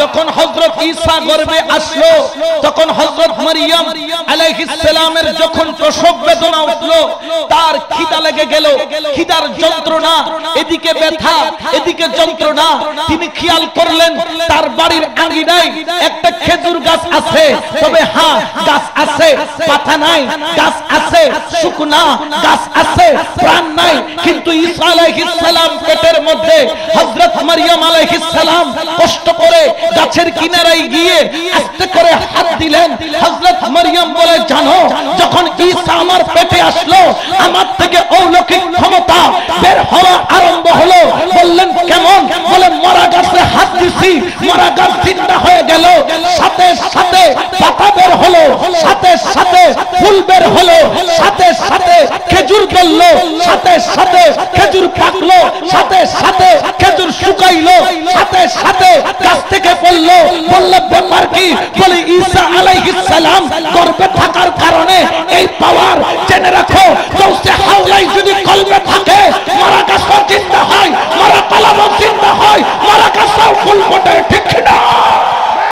যখন হযরত ঈসা গর্ভে আসলো তখন হযরত মারইয়াম আলাইহিস সালামের যখন প্রসব বেদনা উঠলো তার খিদা লেগে গেল, খিদার যন্ত্রণা, এদিকে ব্যথা এদিকে যন্ত্রণা। তিনি খেয়াল করলেন তার বাড়ির আঙিনায় একটা খেজুর গাছ আছে, তবে হ্যাঁ গাছ আছে পাতা নাই, গাছ আছে শুকনা, গাছ আছে প্রাণ নাই। কিন্তু ঈসা আলাইহিস সালাম পেটের মধ্যে হযরত মারইয়াম আলাইহিস সালাম কষ্ট করে গাছের কিনারায় গিয়ে আস্তে করে হাত দিলেন। হযরত মারইয়াম বলে, জানো যখন ঈসা আমার পেটে আসলো আমার থেকে অলৌকিক ক্ষমতা বের হওয়া আরম্ভ হলো। বললেন কেমন? বলে মরা গাছে হাত দিছি, মরা গাছ জিন্দা হয়ে গেল, সাথে সাথে পাতা বের হলো, সাথে সাথে ফুল বের হলো, সাথে সাথে খেজুর গেল, সাথে সাথে খেজুর পাকলো, সাথে সাথে খেজুর শুকাইলো, সাথে সাথে গাছ থেকে পড়লো। বললে ব্যাপার কি? বলে ঈসা আলাইহিস সালাম গর্ভে থাকার কারণে এই পাওয়ার। জেনে রাখো গৌসে হাওলাই যদি কলবে থাকে